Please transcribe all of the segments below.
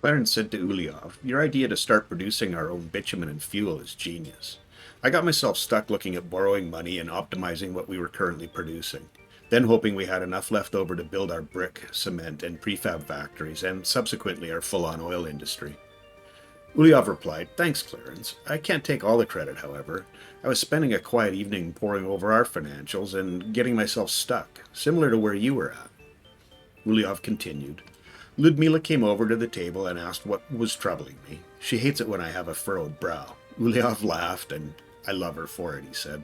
Clarence said to Uliov, "Your idea to start producing our own bitumen and fuel is genius. I got myself stuck looking at borrowing money and optimizing what we were currently producing, then hoping we had enough left over to build our brick, cement, and prefab factories, and subsequently our full-on oil industry." Uliov replied, "Thanks, Clarence. I can't take all the credit, however. I was spending a quiet evening poring over our financials and getting myself stuck, similar to where you were at." Uliov continued. "Ludmila came over to the table and asked what was troubling me. She hates it when I have a furrowed brow." Uliov laughed, and "I love her for it," he said.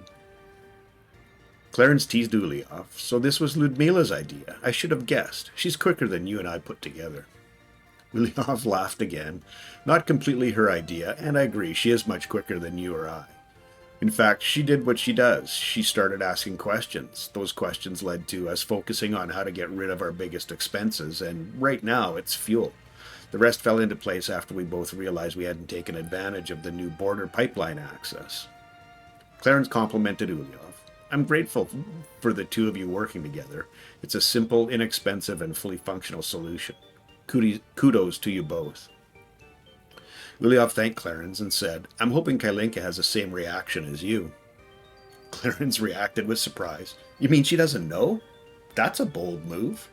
Clarence teased Uliov, "So this was Ludmila's idea. I should have guessed. She's quicker than you and I put together." Uliov laughed again. "Not completely her idea, and I agree, she is much quicker than you or I. In fact, she did what she does. She started asking questions. Those questions led to us focusing on how to get rid of our biggest expenses, and right now it's fuel. The rest fell into place after we both realized we hadn't taken advantage of the new border pipeline access." Clarence complimented Uliov. "I'm grateful for the two of you working together. It's a simple, inexpensive, and fully functional solution. Kudos to you both." Uliov thanked Clarence and said, "I'm hoping Kalinka has the same reaction as you." Clarence reacted with surprise. "You mean she doesn't know? That's a bold move."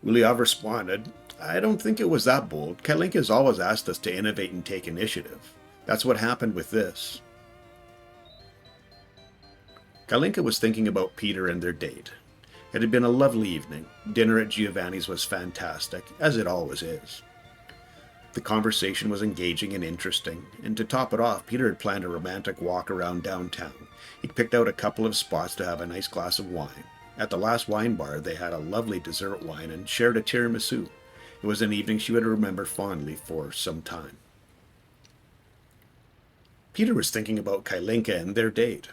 Uliov responded, "I don't think it was that bold. Kalinka's always asked us to innovate and take initiative. That's what happened with this." Kalinka was thinking about Peter and their date. It had been a lovely evening. Dinner at Giovanni's was fantastic, as it always is. The conversation was engaging and interesting, and to top it off, Peter had planned a romantic walk around downtown. He'd picked out a couple of spots to have a nice glass of wine. At the last wine bar, they had a lovely dessert wine and shared a tiramisu. It was an evening she would remember fondly for some time. Peter was thinking about Kailinka and their date.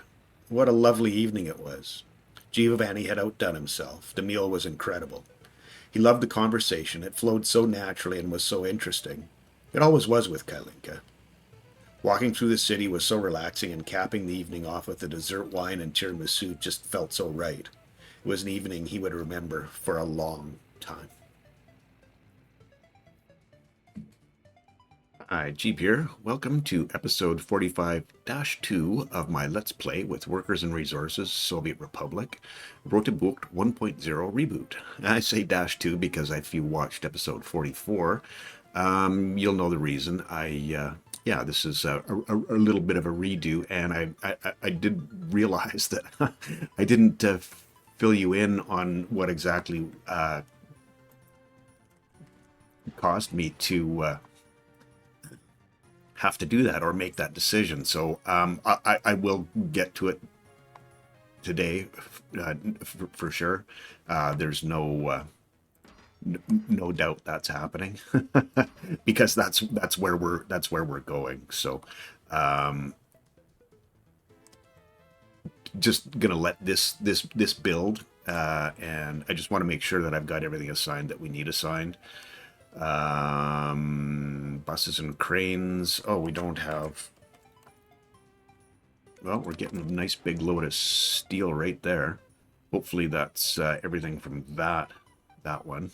What a lovely evening it was. Giovanni had outdone himself. The meal was incredible. He loved the conversation. It flowed so naturally and was so interesting. It always was with Kailinka. Walking through the city was so relaxing, and capping the evening off with a dessert wine and tiramisu just felt so right. It was an evening he would remember for a long time. Hi, Jeep here. Welcome to episode 45-2 of my Let's Play with Workers and Resources, Soviet Republic, Rote Bucht 1.0 reboot. I say -2 because if you watched episode 44, you'll know the reason. This is a little bit of a redo, and I did realize that I didn't fill you in on what exactly caused me to have to do that or make that decision. So I will get to it today for sure. There's no doubt that's happening because that's where we're going. So just gonna let this build, and I just want to make sure that I've got everything assigned that we need assigned. Buses and cranes. Oh, we don't have. Well, we're getting a nice big load of steel right there. Hopefully that's everything from that one.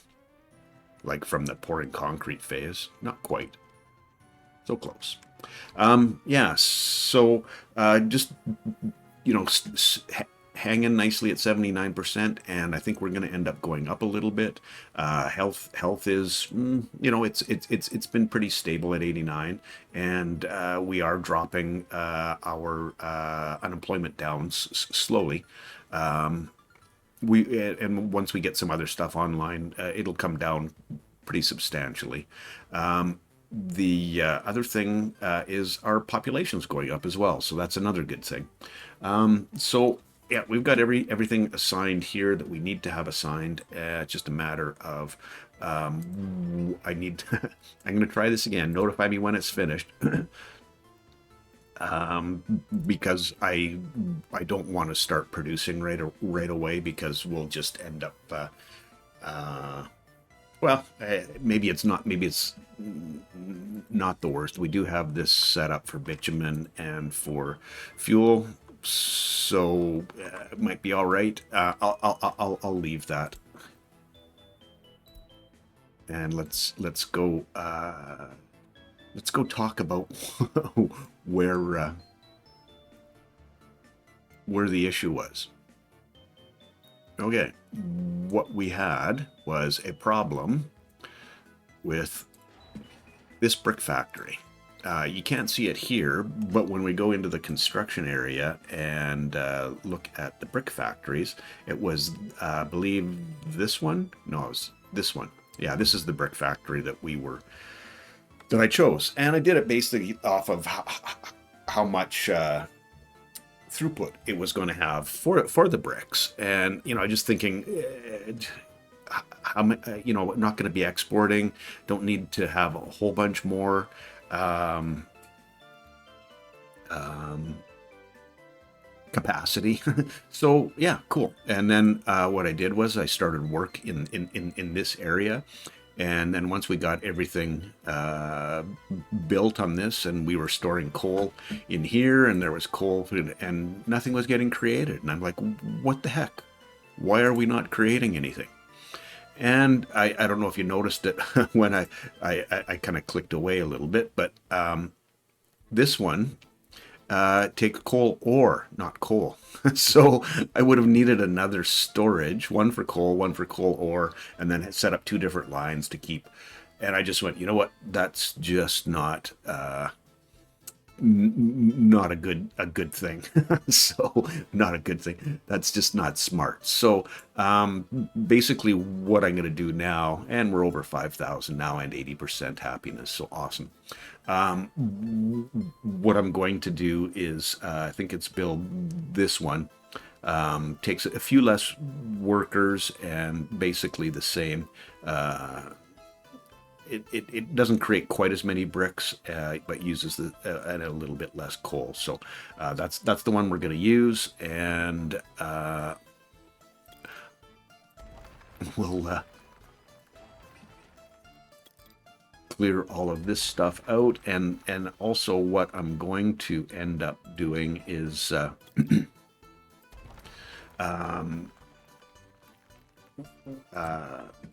Like from the pouring concrete phase. Not quite. So close. Yeah, so just, you know, hanging nicely at 79%, and I think we're going to end up going up a little bit. Health is, it's been pretty stable at 89, and we are dropping our unemployment down slowly. And once we get some other stuff online, it'll come down pretty substantially. The other thing is our population's going up as well, so that's another good thing. So yeah, we've got everything assigned here that we need to have assigned. It's just a matter of I need. I'm going to try this again. Notify me when it's finished, because I don't want to start producing right away, because we'll just end up. Maybe it's not the worst. We do have this set up for bitumen and for fuel, so it might be all right. I'll leave that And let's go talk about where the issue was. Okay, what we had was a problem with this brick factory. You can't see it here, but when we go into the construction area and look at the brick factories, it was, I believe, this one? No, it was this one. Yeah, this is the brick factory that I chose. And I did it basically off of how much throughput it was going to have for the bricks. And, you know, just thinking, you know, not going to be exporting, don't need to have a whole bunch more capacity. So yeah, cool. And then what I did was I started work in this area. And then once we got everything built on this, and we were storing coal in here, and there was coal, and nothing was getting created. And I'm like, what the heck? Why are we not creating anything? And I don't know if you noticed it when I kind of clicked away a little bit, but this one take coal ore, not coal. So I would have needed another storage, one for coal ore, and then set up two different lines to keep. And I just went, you know what? That's just not not a good thing. So not a good thing. That's just not smart. So basically what I'm going to do now, and we're over 5,000 now and 80% happiness. So awesome. What I'm going to do is, I think it's build this one. Takes a few less workers and basically the same. It doesn't create quite as many bricks, but uses a little bit less coal. So that's the one we're going to use, and we'll clear all of this stuff out. And also what I'm going to end up doing is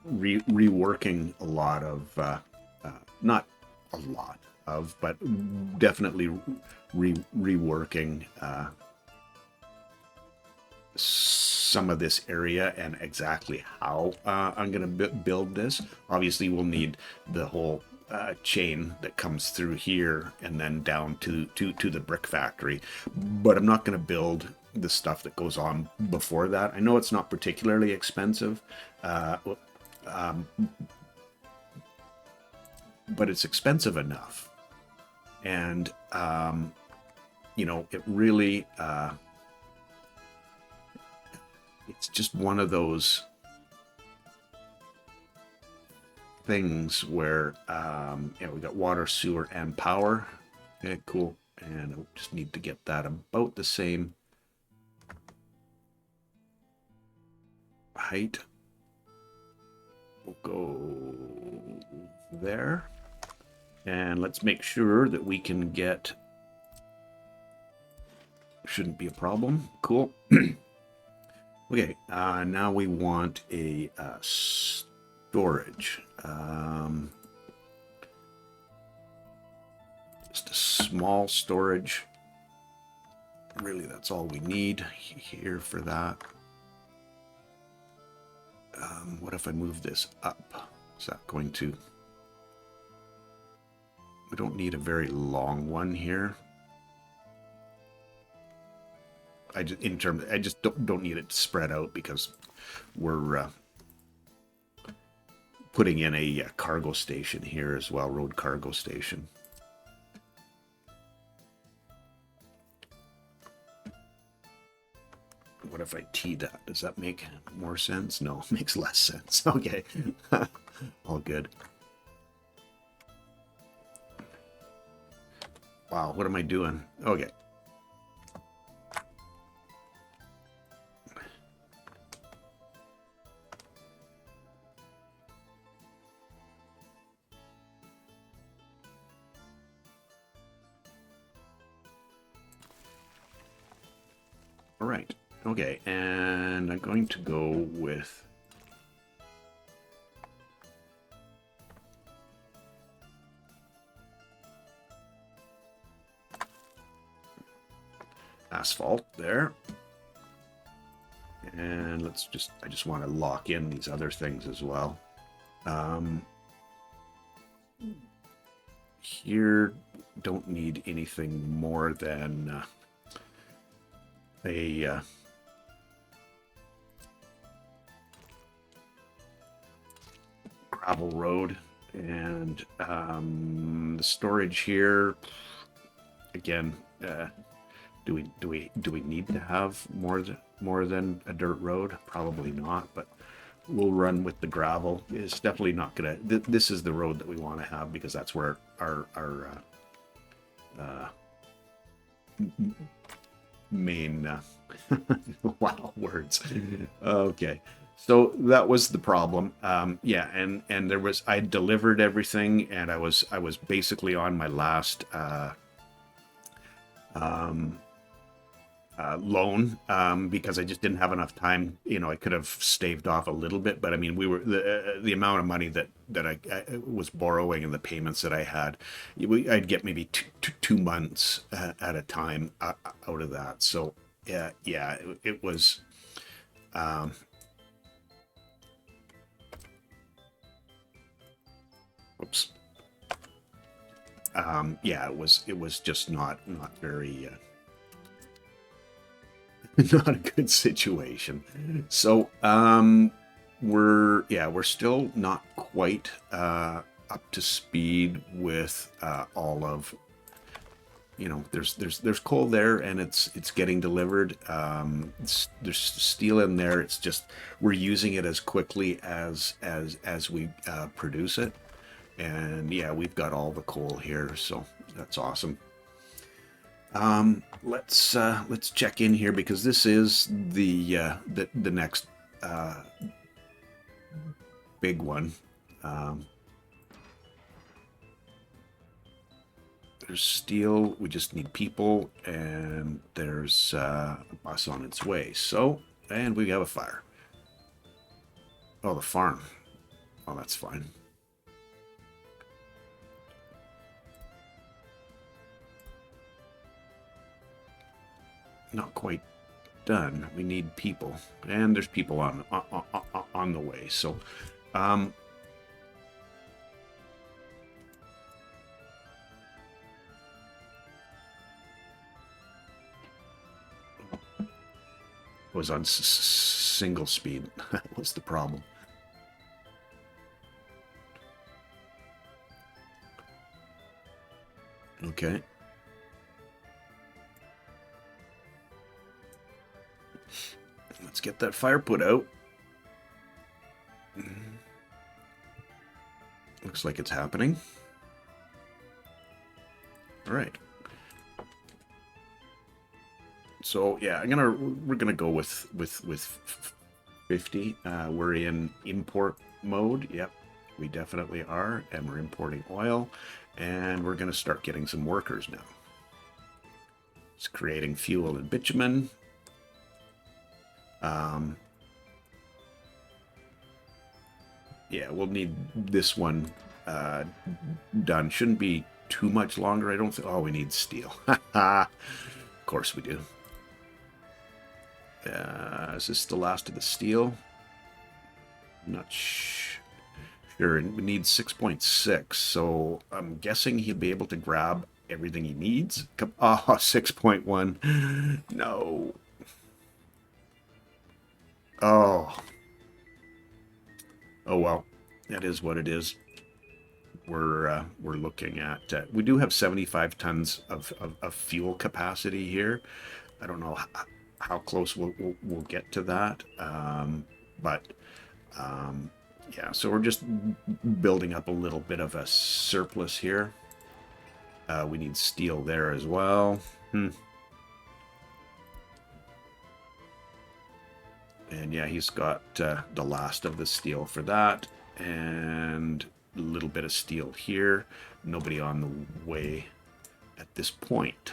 reworking a lot of, not a lot of, but definitely reworking some of this area and exactly how I'm going to build this. Obviously, we'll need the whole chain that comes through here and then down to the brick factory. But I'm not going to build the stuff that goes on before that. I know it's not particularly expensive, but it's expensive enough. And, you know, it really, it's just one of those things where, you know, we got water, sewer, and power. Okay, cool. And I just need to get that about the same height. We'll go there. And let's make sure that we can get, shouldn't be a problem. Cool. Okay, now we want a storage. Just a small storage. Really, that's all we need here for that. What if I move this up? Is that going to... We don't need a very long one here. I just don't need it spread out because we're putting in a cargo station here as well, road cargo station. What if I T that? Does that make more sense? No, it makes less sense. Okay, all good. Wow, what am I doing? Okay. All right. Okay, and I'm going to go with asphalt there. And I just want to lock in these other things as well. Here, don't need anything more than a gravel road. And the storage here, again, do we need to have more than a dirt road? Probably not, but we'll run with the gravel. It's definitely not gonna. This is the road that we want to have because that's where our main wow, words. Okay, so that was the problem. Yeah, and there was, I delivered everything, and I was basically on my last loan, because I just didn't have enough time. You know, I could have staved off a little bit, but I mean, we were the amount of money that I was borrowing and the payments that I had, I'd get maybe 2 months at a time out of that. So yeah, it was. Oops. Yeah, it was just not very. Not a good situation. So we're still not quite up to speed with all of, you know, there's coal there and it's getting delivered. There's steel in there. It's just we're using it as quickly as we produce it. And yeah, we've got all the coal here, so that's awesome. Let's check in here because this is the next big one. There's steel. We just need people, and there's a bus on its way. So, and we have a fire. Oh, the farm. Oh, that's fine. Not quite done. We need people, and there's people on the way. So, was on single speed. That was the problem. Okay. Let's get that fire put out. Looks like it's happening. All right. So yeah, we're gonna go with 50. We're in import mode. Yep, we definitely are, and we're importing oil, and we're gonna start getting some workers now. It's creating fuel and bitumen. Yeah, we'll need this one done. Shouldn't be too much longer, I don't think. Oh, we need steel. Of course we do. Is this the last of the steel? I'm not sure. We need 6.6, so I'm guessing he'll be able to grab everything he needs. Oh, 6.1. No. Oh. Oh well, that is what it is. We're looking at. We do have 75 tons of fuel capacity here. I don't know how close we'll get to that, but yeah. So we're just building up a little bit of a surplus here. We need steel there as well. And yeah, he's got the last of the steel for that, and a little bit of steel here. Nobody on the way at this point.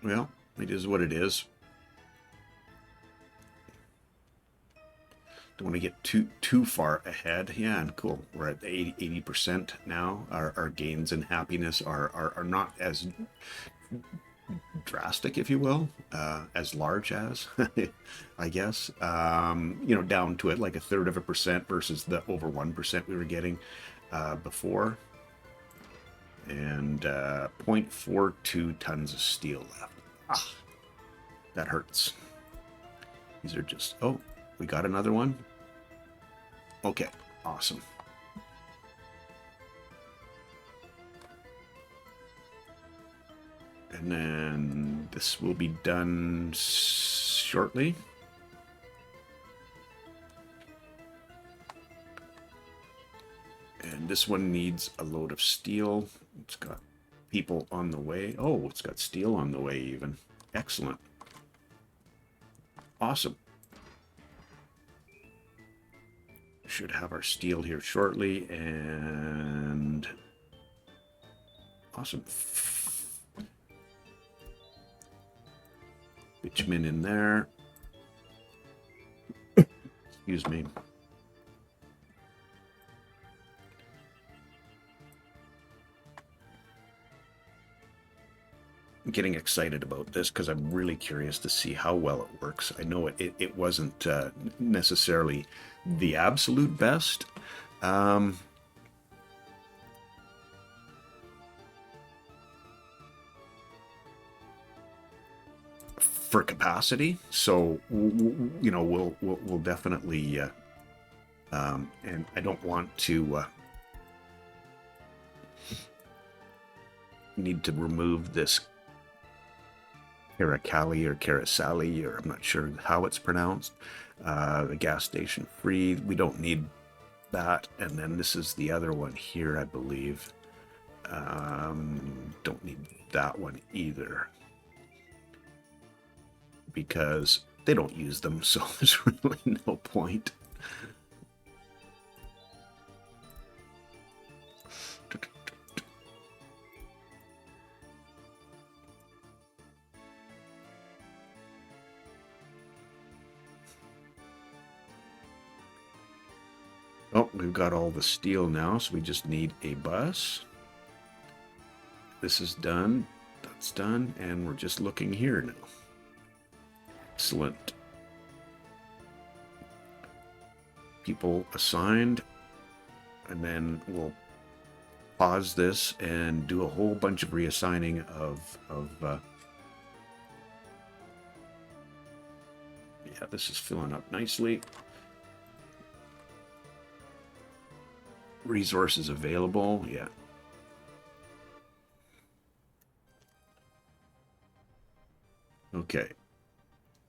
Well, it is what it is. Don't want to get too far ahead. Yeah, and cool. We're at 80% now. Our gains in happiness are not as drastic, if you will, as large as, I guess. You know, down to it like 1/3% versus the over 1% we were getting before. And 0.42 tons of steel left. Ah, that hurts. These are just, oh, we got another one. Okay, awesome. And then this will be done shortly. And this one needs a load of steel. It's got people on the way. Oh, it's got steel on the way even. Excellent. Awesome. Should have our steel here shortly. And awesome. Bitumen in there. Excuse me. I'm getting excited about this because I'm really curious to see how well it works. I know it wasn't necessarily the absolute best. For capacity, so you know we'll definitely and I don't want to need to remove this Caracali or Carasali, or I'm not sure how it's pronounced. The gas station free, we don't need that. And then this is the other one here, I believe. Don't need that one either, because they don't use them, so there's really no point. Oh, we've got all the steel now, so we just need a bus. This is done, that's done, and we're just looking here now. Excellent. People assigned, and then we'll pause this and do a whole bunch of reassigning of yeah, this is filling up nicely. Resources available, yeah. Okay,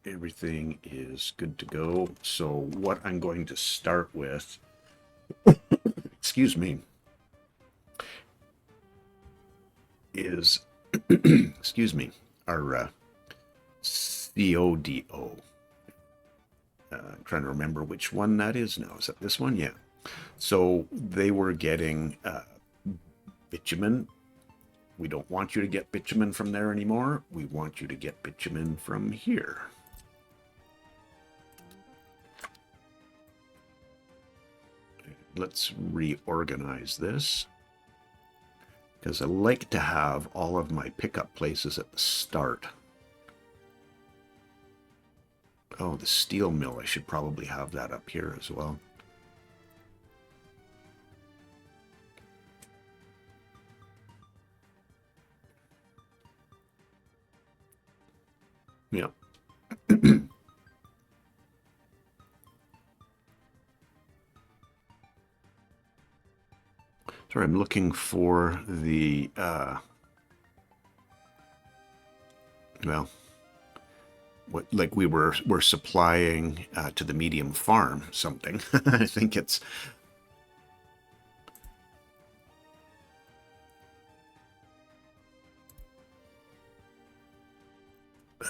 everything is good to go. So what I'm going to start with, excuse me, is, excuse me, our CODO. I'm trying to remember which one that is now. Is that this one? Yeah. So they were getting bitumen. We don't want you to get bitumen from there anymore. We want you to get bitumen from here. Let's reorganize this, because I like to have all of my pickup places at the start. Oh, the steel mill, I should probably have that up here as well. Yeah. Sorry, I'm looking for the, well, what, like we're supplying to the medium farm something. I think it's,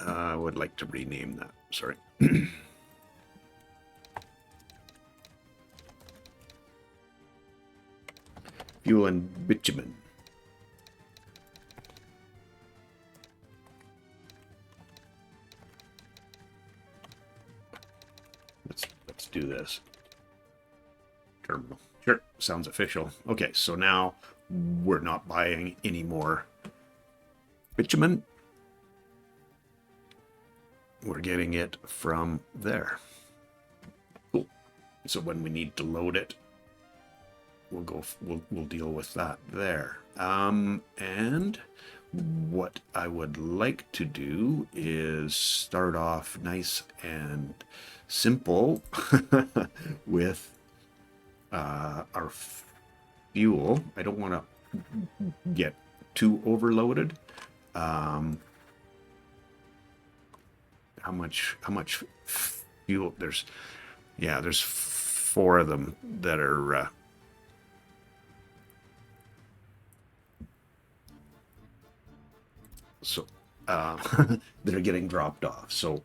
I would like to rename that. Sorry. Fuel and bitumen. Let's do this. terminal. Sure, sounds official. Okay, so now we're not buying any more bitumen. We're getting it from there. Cool. So when we need to load it, we'll deal with that there. And what I would like to do is start off nice and simple with our fuel. I don't want to get too overloaded. How much fuel? There's 4 of them that are that are getting dropped off. So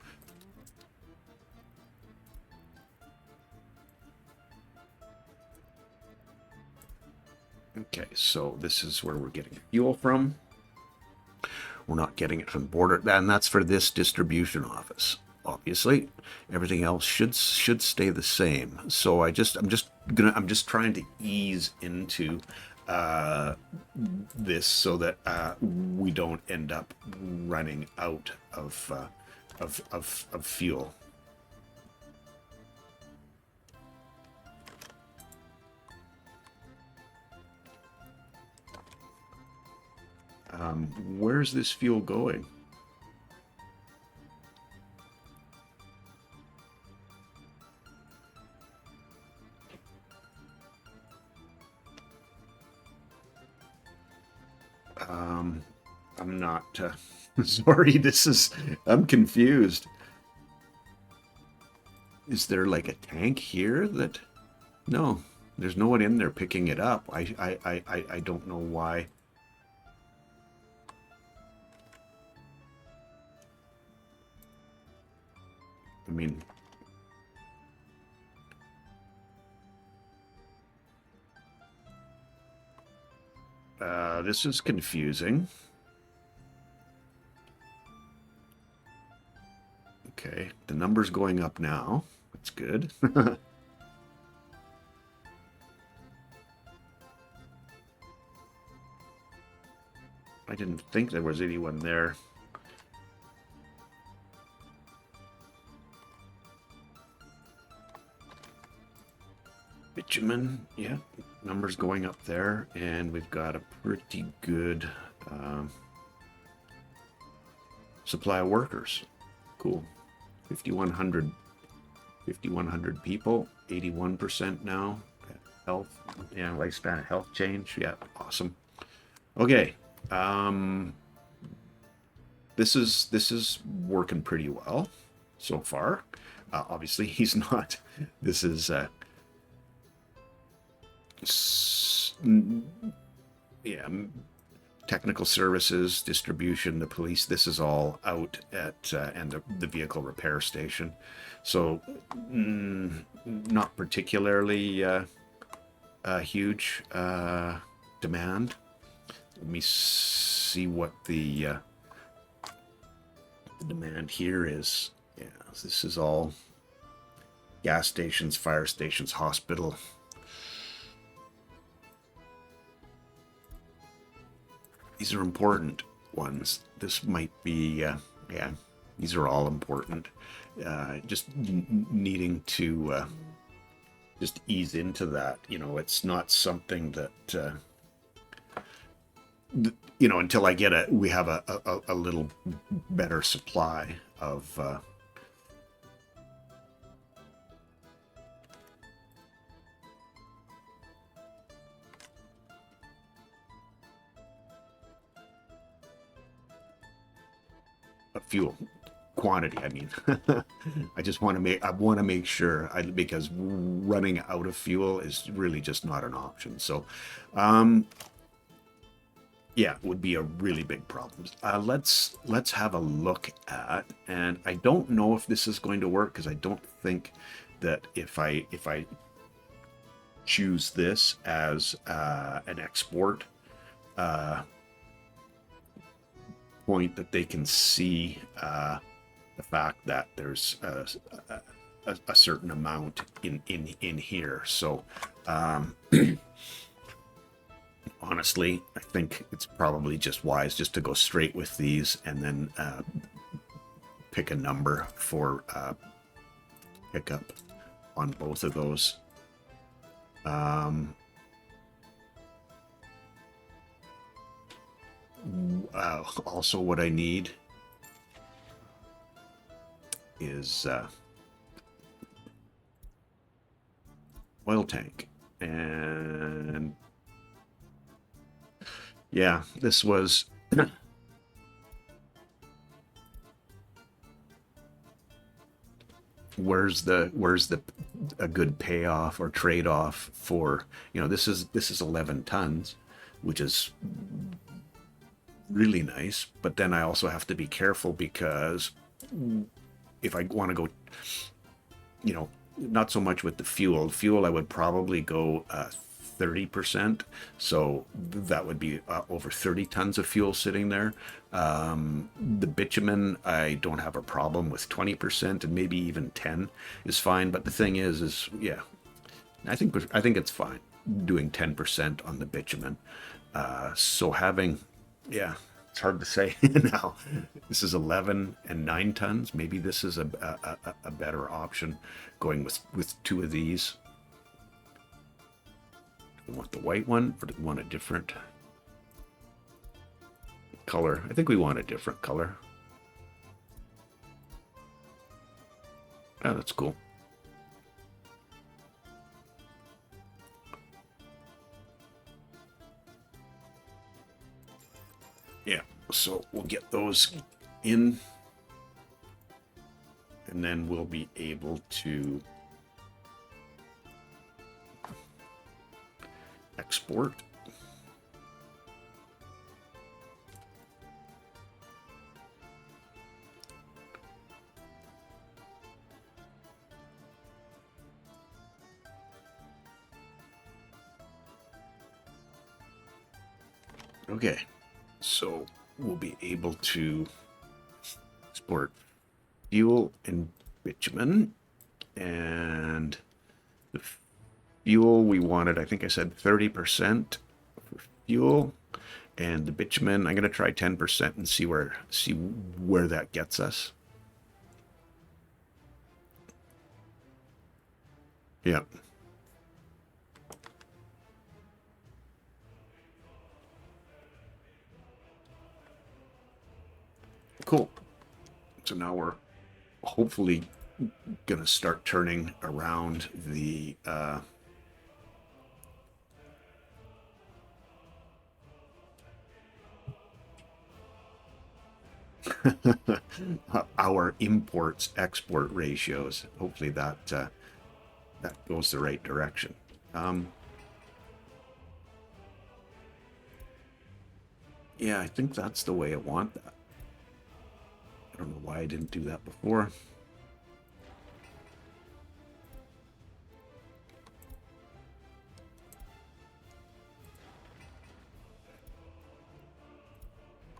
okay, so this is where we're getting fuel from. We're not getting it from border, and that's for this distribution office. Obviously, everything else should stay the same. So I'm just trying to ease into this so that we don't end up running out of fuel. Where's this fuel going? I'm not sorry. I'm confused. Is there like a tank here that? No, there's no one in there picking it up. I don't know why. I mean, this is confusing. Okay, the number's going up now. That's good. I didn't think there was anyone there. Bitumen, yeah, numbers going up there, and we've got a pretty good supply of workers. Cool. 5,100 people, 81% now. Health, yeah, lifespan of health change, yeah, awesome. Okay, this is working pretty well so far. Obviously, he's not. This is yeah, technical services, distribution, the police. This is all out at and the vehicle repair station. So not particularly huge demand. Let me see what the demand here is. Yeah, this is all gas stations, fire stations, hospital. These are important ones. This might be, yeah, these are all important. Just needing to just ease into that. You know, it's not something that, you know, until we have a little better supply of fuel quantity. I mean, I just want to make sure, because running out of fuel is really just not an option. So, yeah, it would be a really big problem. Let's have a look at, and I don't know if this is going to work, because I don't think that if I choose this as an export point, that they can see the fact that there's a certain amount in here. So honestly, I think it's probably just wise just to go straight with these and then pick a number for pickup on both of those. Also, what I need is oil tank. And yeah, this was where's the a good payoff or trade-off for, you know, this is 11 tons, which is really nice, but then I also have to be careful because if I want to go, you know, not so much with the fuel I would probably go 30%, so that would be over 30 tons of fuel sitting there. The bitumen, I don't have a problem with 20%, and maybe even 10 is fine, but the thing is yeah, I think it's fine doing 10% on the bitumen. So having, yeah, it's hard to say now. This is 11 and 9 tons. Maybe this is a better option, going with two of these. Do we want the white one, or do we want a different color? I think we want a different color. Oh, that's cool. Yeah, so we'll get those in, and then we'll be able to export. Okay, so we'll be able to export fuel and bitumen, and the fuel we wanted, I think I said 30% for fuel, and the bitumen I'm going to try 10% and see where that gets us. Yeah. Cool. So now we're hopefully going to start turning around the our imports export ratios. Hopefully that that goes the right direction. Yeah, I think that's the way I want that. I don't know why I didn't do that before.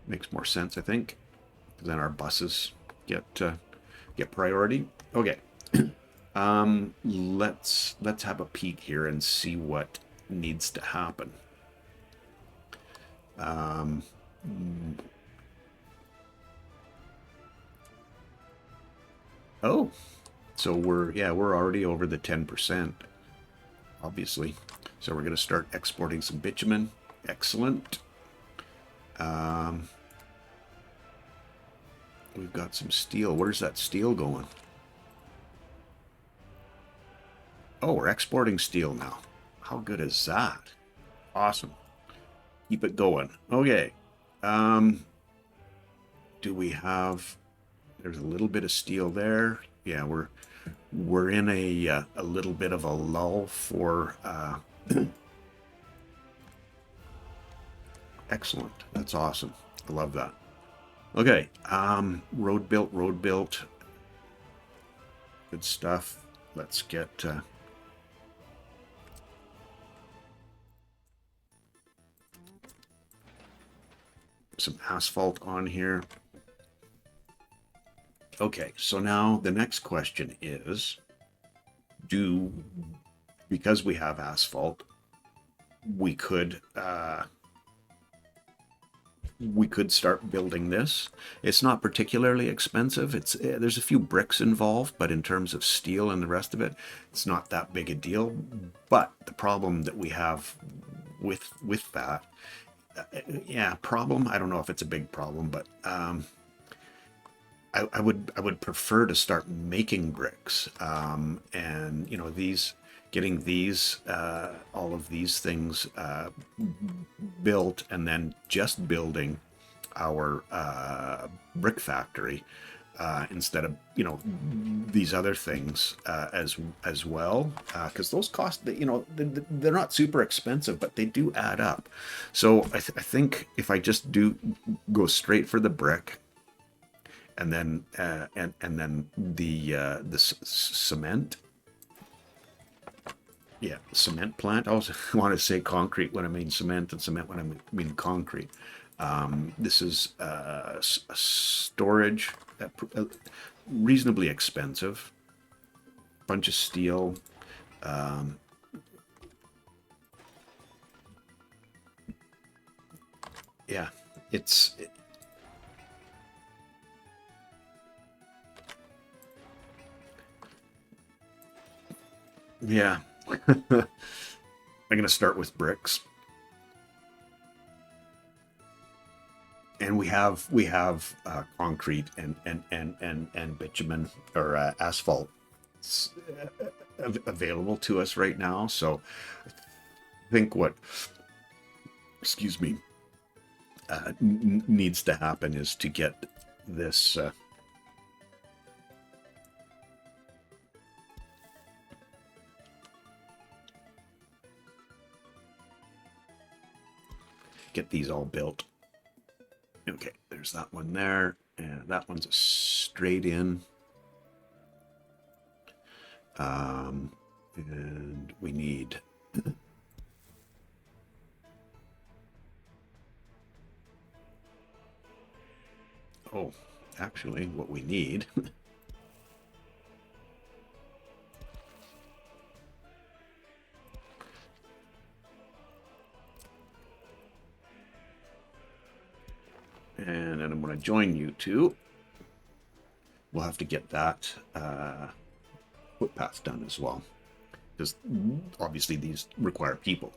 Makes more sense, I think. Then our buses get priority. Okay. Let's have a peek here and see what needs to happen. Oh, so we're already over the 10%, obviously. So we're going to start exporting some bitumen. Excellent. We've got some steel. Where's that steel going? Oh, we're exporting steel now. How good is that? Awesome. Keep it going. Okay. Do we have... There's a little bit of steel there. Yeah, we're in a little bit of a lull for... Excellent. That's awesome. I love that. Okay. Road built. Good stuff. Let's get... some asphalt on here. Okay, so now the next question is, do, because we have asphalt, we could start building this. It's not particularly expensive. It's there's a few bricks involved, but in terms of steel and the rest of it, it's not that big a deal. But the problem that we have with that, problem. I don't know if it's a big problem, but I would prefer to start making bricks, and getting these all of these things built, and then just building our brick factory instead of these other things as well, because those cost, they're not super expensive, but they do add up. So I think if I just go straight for the brick, and then the cement. Yeah, cement plant. I also want to say concrete when I mean cement, and cement when I mean concrete. This is storage, reasonably expensive. Bunch of steel. Yeah, it's. Yeah. I'm gonna start with bricks, and we have concrete and bitumen, or asphalt available to us right now. So I think what, excuse me, needs to happen is to get this. Get these all built. Okay, there's that one there, and that one's a straight in. And we need oh, actually what we need and then I'm going to join you two. We'll have to get that footpath done as well, because obviously these require people.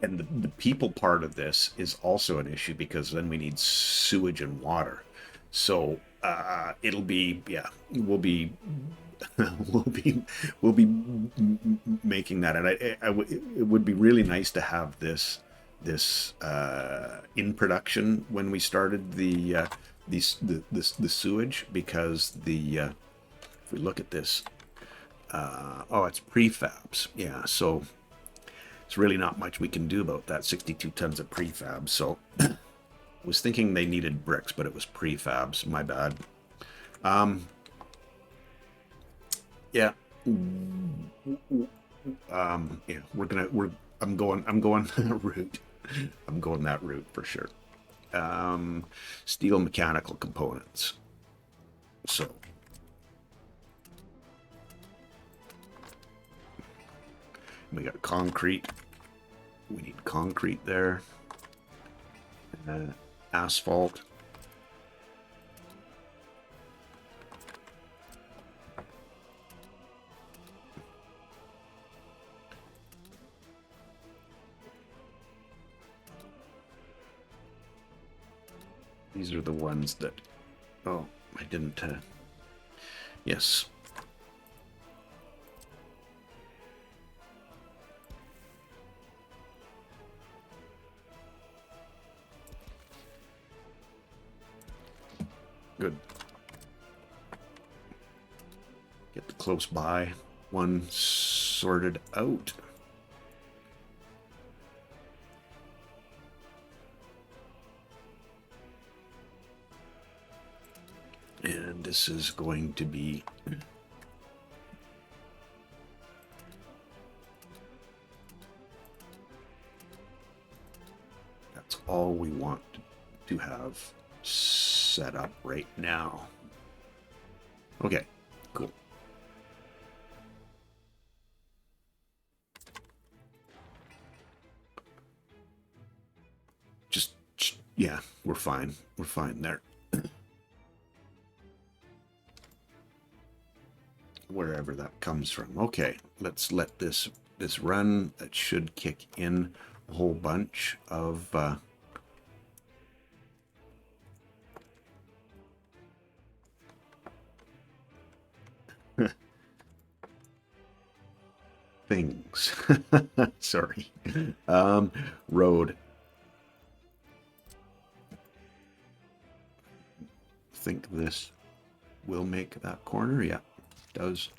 And the people part of this is also an issue, because then we need sewage and water. So it'll be, we'll be we'll be making that, and it would be really nice to have this in production when we started the sewage, because if we look at this, it's prefabs. Yeah, so it's really not much we can do about that. 62 tons of prefab. So I was thinking they needed bricks, but it was prefabs. My bad. Yeah. I'm going route. I'm going that route for sure. Steel mechanical components. So we got concrete. We need concrete there. Asphalt. These are the ones that, oh, I didn't, yes. Good. Get the close by one sorted out. And this is going to be that's all we want to have set up right now. Okay, cool. Yeah, we're fine. We're fine there. Wherever that comes from. Okay, let's let this run. That should kick in a whole bunch of things. Sorry. Road. Think this will make that corner. Yeah, it does.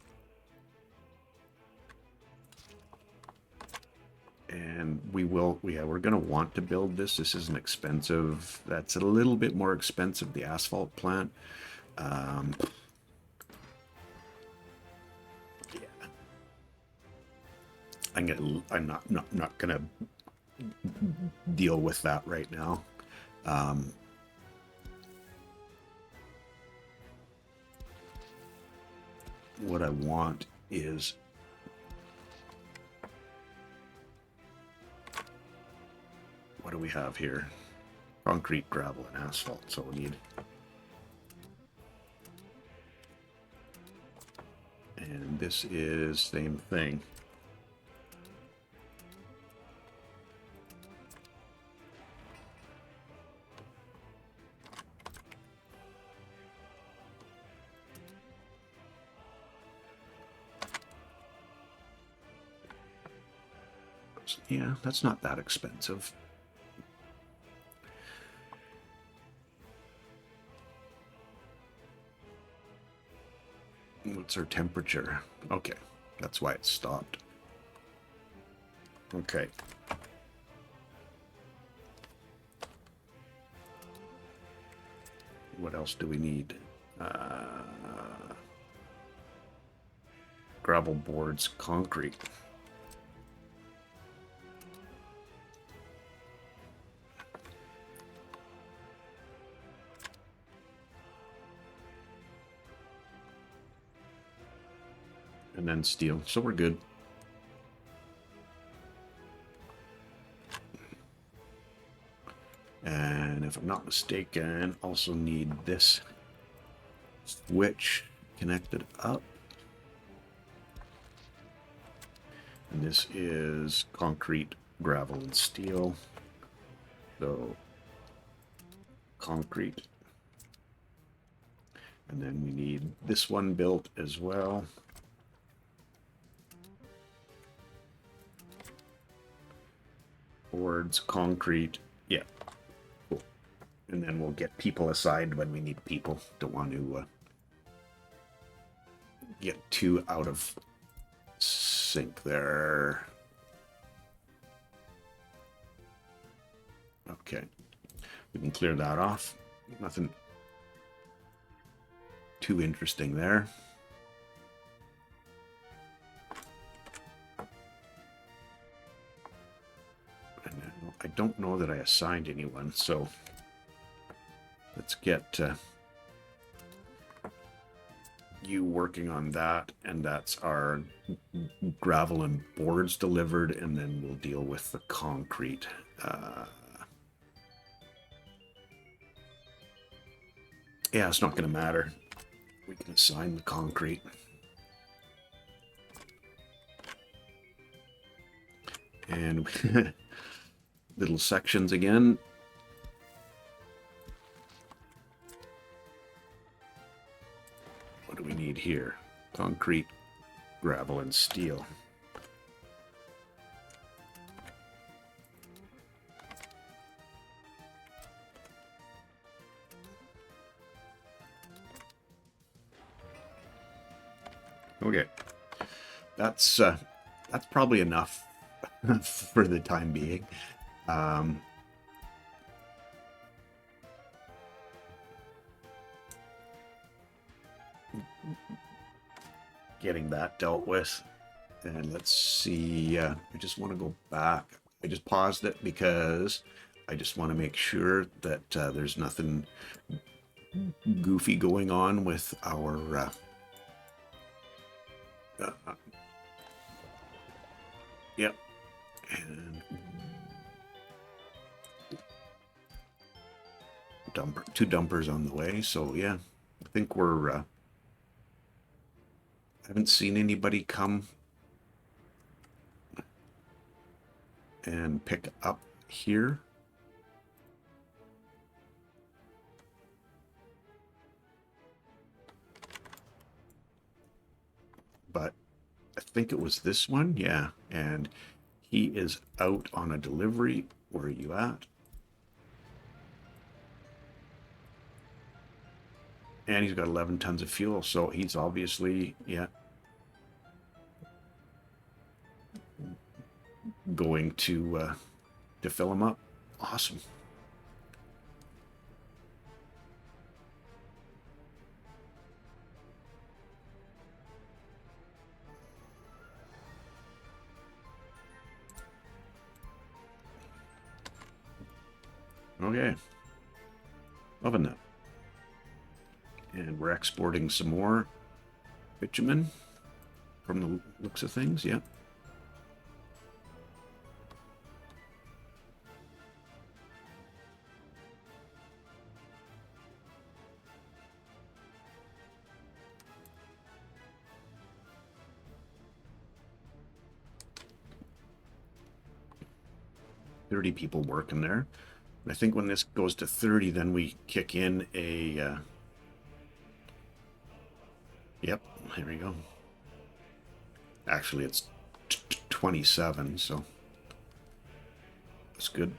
And we're going to want to build this. This isn't expensive. That's a little bit more expensive, the asphalt plant. Yeah. I'm not gonna deal with that right now. What I want is what do we have here? Concrete, gravel, and asphalt. So we need, and this is same thing. Yeah, that's not that expensive. What's our temperature? Okay, that's why it stopped. Okay. What else do we need? Gravel boards, concrete. And then steel. So we're good. And if I'm not mistaken, also need this switch connected up. And this is concrete, gravel, and steel. So concrete. And then we need this one built as well. Boards, concrete. Yeah. Cool. And then we'll get people aside when we need people. Don't want to get too out of sync there. Okay. We can clear that off. Nothing too interesting there. And I don't know that I assigned anyone, so let's get you working on that, and that's our gravel and boards delivered, and then we'll deal with the concrete. Yeah, it's not going to matter. We can assign the concrete. And little sections again. What do we need here? Concrete, gravel, and steel. Okay, that's probably enough for the time being. Getting that dealt with, and let's see. I just want to go back. I just paused it because I just want to make sure that there's nothing goofy going on with our yep. And two dumpers on the way. So yeah, I think we're. I haven't seen anybody come and pick up here. But I think it was this one, yeah. And he is out on a delivery. Where are you at? And he's got 11 tons of fuel, so he's obviously, yeah, going to fill him up. Awesome. Okay. Loving that. And we're exporting some more bitumen from the looks of things, yeah. Thirty people working there. And I think when this goes to 30, then we kick in a... Yep, here we go. Actually, it's 27, so that's good.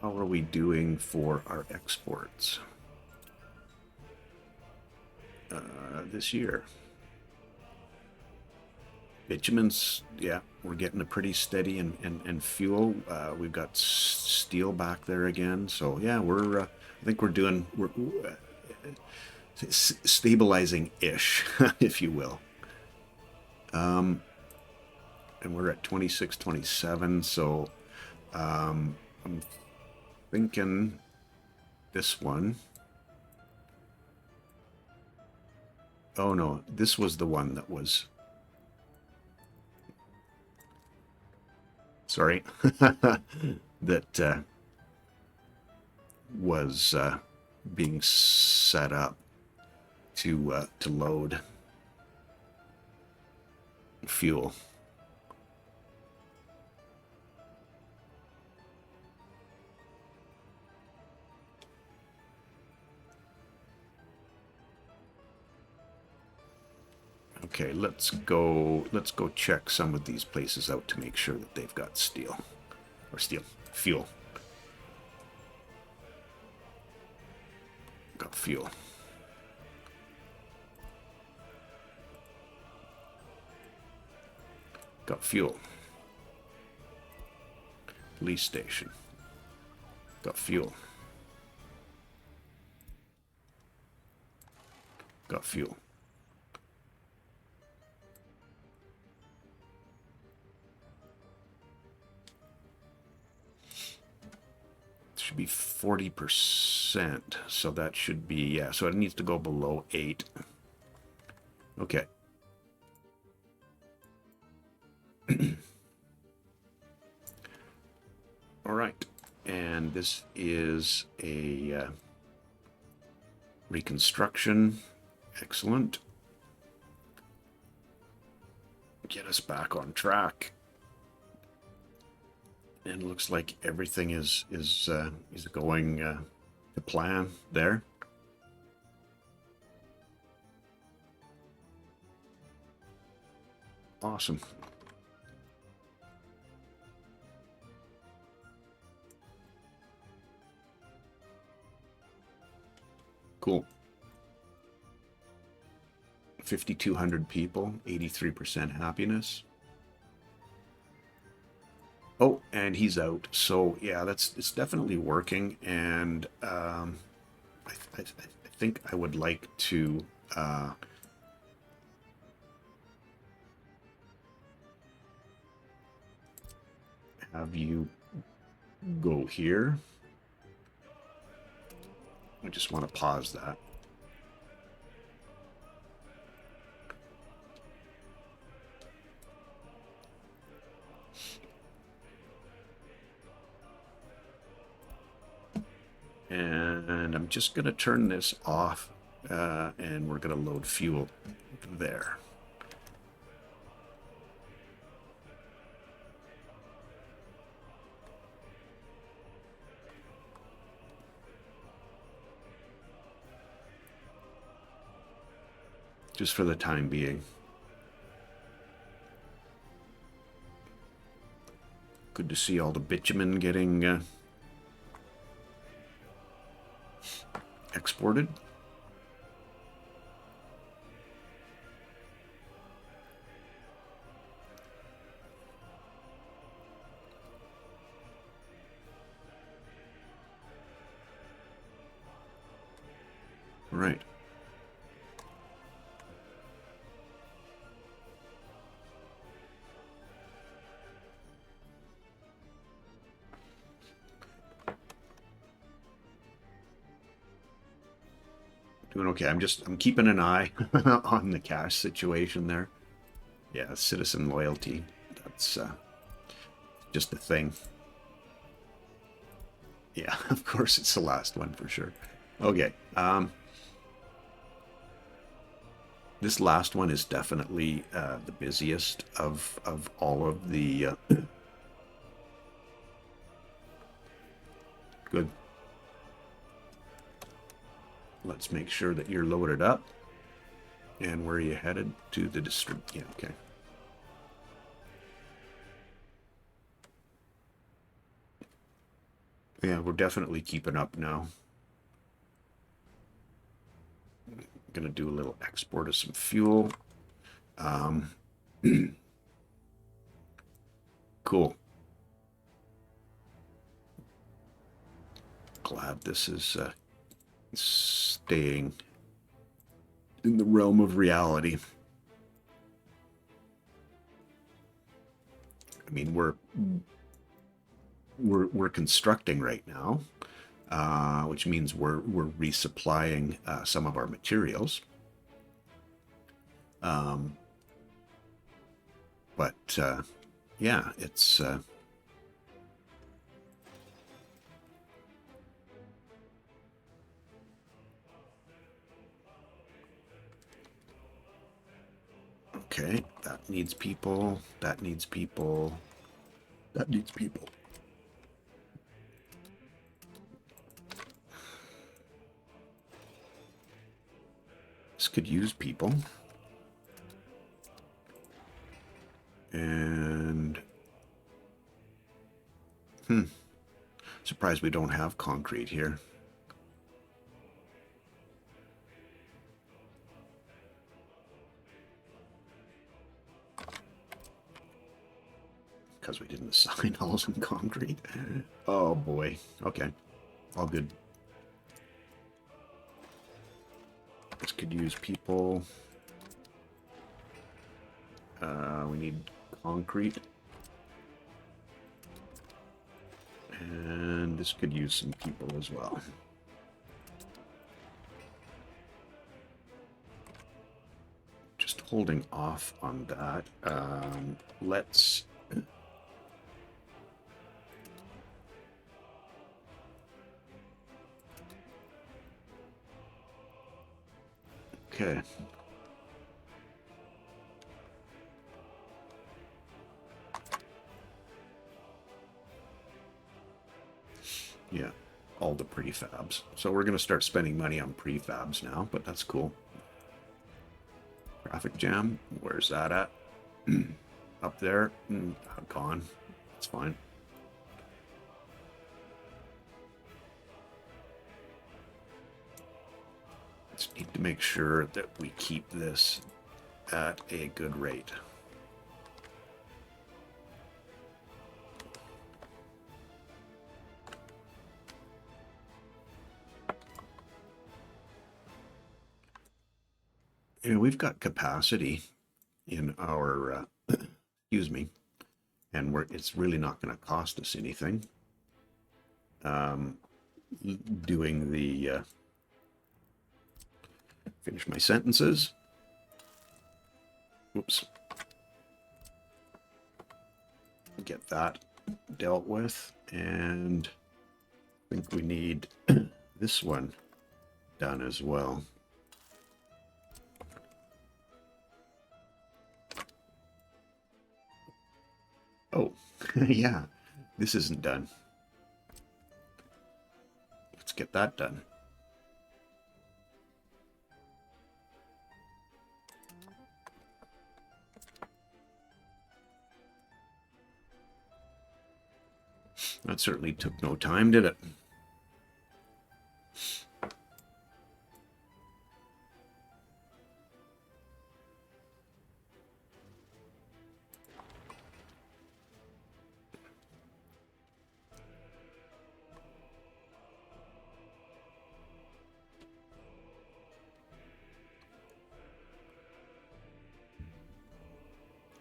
How are we doing for our exports this year? Bitumen's, yeah, we're getting a pretty steady and fuel. We've got steel back there again, so yeah, we're. I think we're doing stabilizing-ish, if you will. And we're at 26, 27, so I'm thinking this one. Oh no, this was the one that was. Sorry, that was being set up to load fuel. Okay, let's go check some of these places out to make sure that they've got fuel. Got fuel. Got fuel. Police station. Got fuel. Got fuel. Should be 40%, so that should be, yeah, so it needs to go below 8. Okay. All right, and this is a reconstruction. Excellent. Get us back on track. And it looks like everything is going to plan there. Awesome. Cool. 5,200 people, 83% happiness. Oh, and he's out. So yeah, it's definitely working, and I think I would like to have you go here. I just want to pause that. And I'm just going to turn this off, and we're going to load fuel there. Just for the time being. Good to see all the bitumen getting exported. Right. Doing okay. I'm keeping an eye on the cash situation there. Yeah, citizen loyalty. That's just a thing. Yeah, of course it's the last one for sure. Okay. This last one is definitely the busiest of all of the good. Let's make sure that you're loaded up. And where are you headed? To the district. Yeah, okay. Yeah, we're definitely keeping up now. I'm gonna do a little export of some fuel. Cool. Glad this is staying in the realm of reality. I mean, we're constructing right now, which means we're resupplying some of our materials. But yeah, it's okay. That needs people. That needs people. That needs people. This could use people. And surprised we don't have concrete here. Because we didn't assign all some concrete. Oh boy. Okay. All good. This could use people. We need concrete. And this could use some people as well. Just holding off on that. Let's... Okay. Yeah, all the prefabs. So we're going to start spending money on prefabs now, but that's cool. Traffic jam, where's that at? Up there? Gone. It's fine. Just need to make sure that we keep this at a good rate. You know, we've got capacity in our, excuse me, and it's really not going to cost us anything. Doing the, finish my sentences. Oops. Get that dealt with, and I think we need this one done as well. Oh, yeah, this isn't done. Let's get that done. That certainly took no time, did it?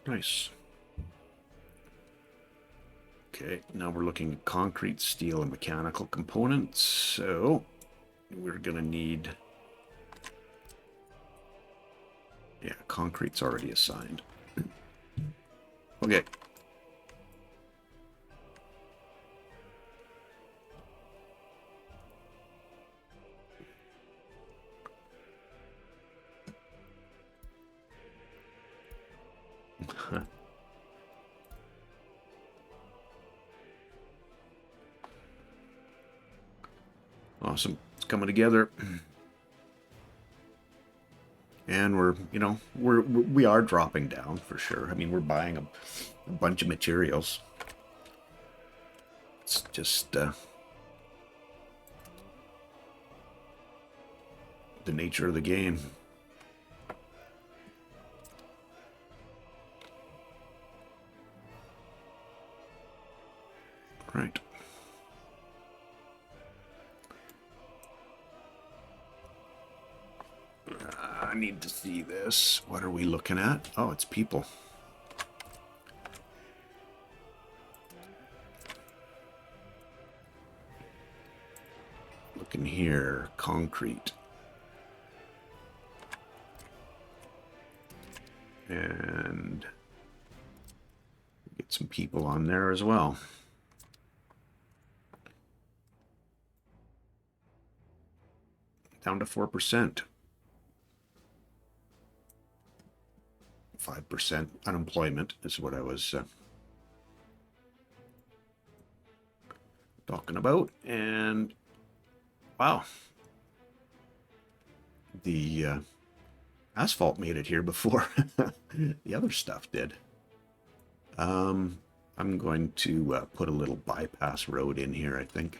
Nice. Okay, now we're looking at concrete, steel, and mechanical components. So we're gonna need... Yeah, concrete's already assigned. Okay. Awesome. It's coming together. And we're, you know, we are dropping down for sure. I mean, we're buying a bunch of materials. It's just the nature of the game. Right. I need to see this. What are we looking at? Oh, it's people. Looking here, concrete. And get some people on there as well. Down to 4%. 5% unemployment is what I was talking about. And wow, the asphalt made it here before the other stuff did. I'm going to put a little bypass road in here, I think.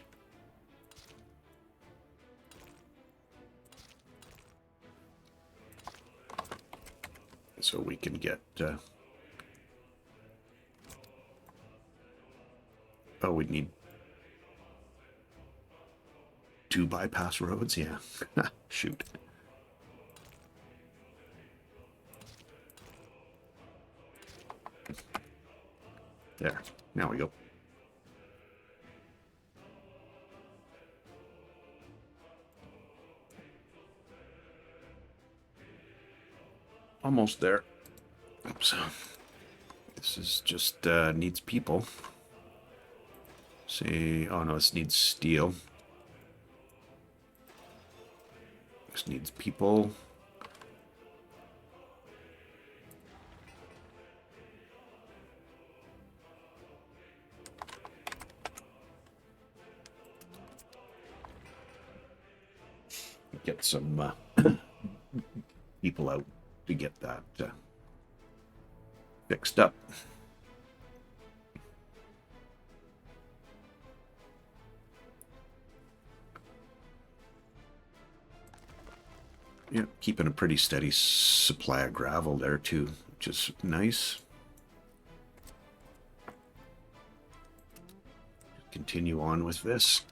So we can get... oh, we need 2 bypass roads? Yeah. Shoot. There. Now we go. Almost there. Oops. This is just needs people. See, oh no, this needs steel. This needs people. Get some people out to get that fixed up. Yeah, keeping a pretty steady supply of gravel there too, which is nice. Continue on with this.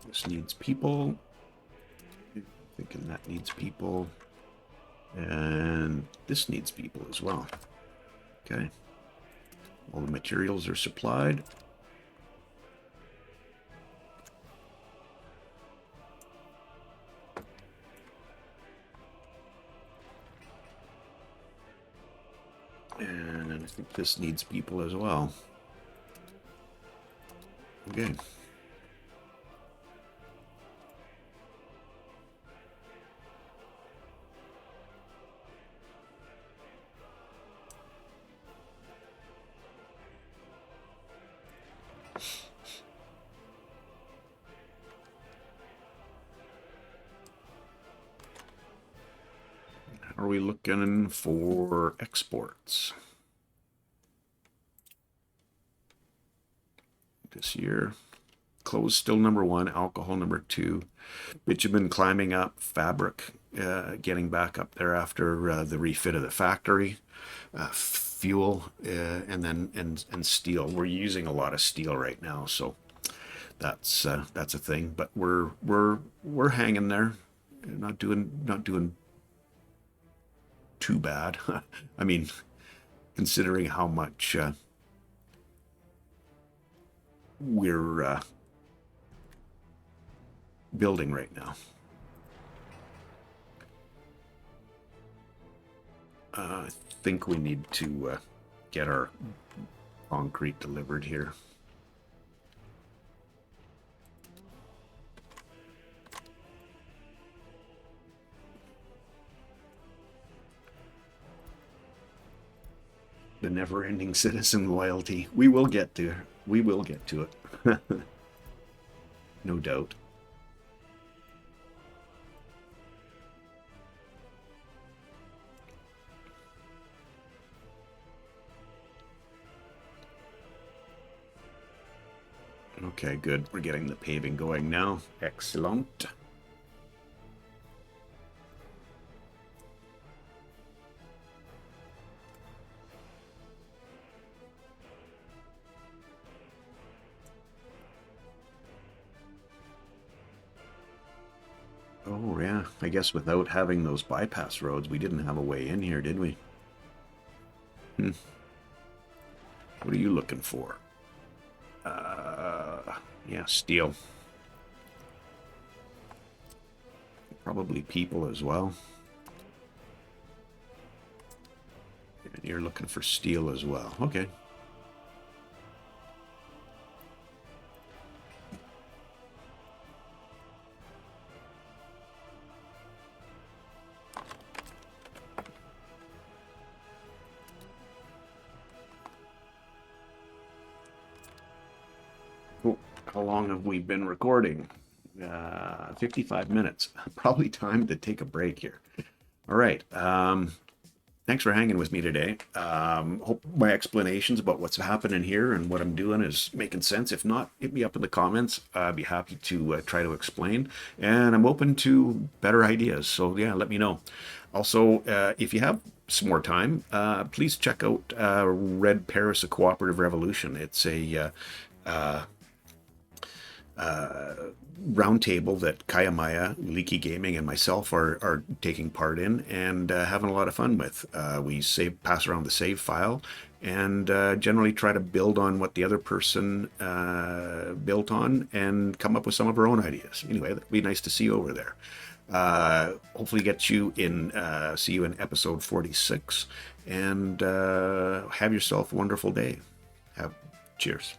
This needs people. Thinking that needs people. And this needs people as well. Okay. All the materials are supplied. And I think this needs people as well. Okay. Are we looking for exports this year? Clothes still number one, alcohol number two, bitumen climbing up, fabric getting back up there after the refit of the factory, fuel, and then and steel. We're using a lot of steel right now, so that's a thing. But we're hanging there, not doing too bad. I mean, considering how much we're building right now. I think we need to get our concrete delivered here. The never-ending citizen loyalty. We will get to it. No doubt. Okay, good. We're getting the paving going now. Excellent. Oh, yeah. I guess without having those bypass roads, we didn't have a way in here, did we? What are you looking for? Yeah, steel. Probably people as well. And you're looking for steel as well. Okay. Cool. How long have we been recording? 55 minutes. Probably time to take a break here. All right. Thanks for hanging with me today. Hope my explanations about what's happening here and what I'm doing is making sense. If not, hit me up in the comments. I'd be happy to try to explain. And I'm open to better ideas. So yeah, let me know. Also, if you have some more time, please check out Red Paris, a Cooperative Revolution. It's a roundtable that Kaya Maya, Leaky Gaming, and myself are taking part in and having a lot of fun with. We pass around the save file, and generally try to build on what the other person built on and come up with some of our own ideas. Anyway, that'd be nice to see you over there. Hopefully see you in episode 46, and have yourself a wonderful day. Cheers.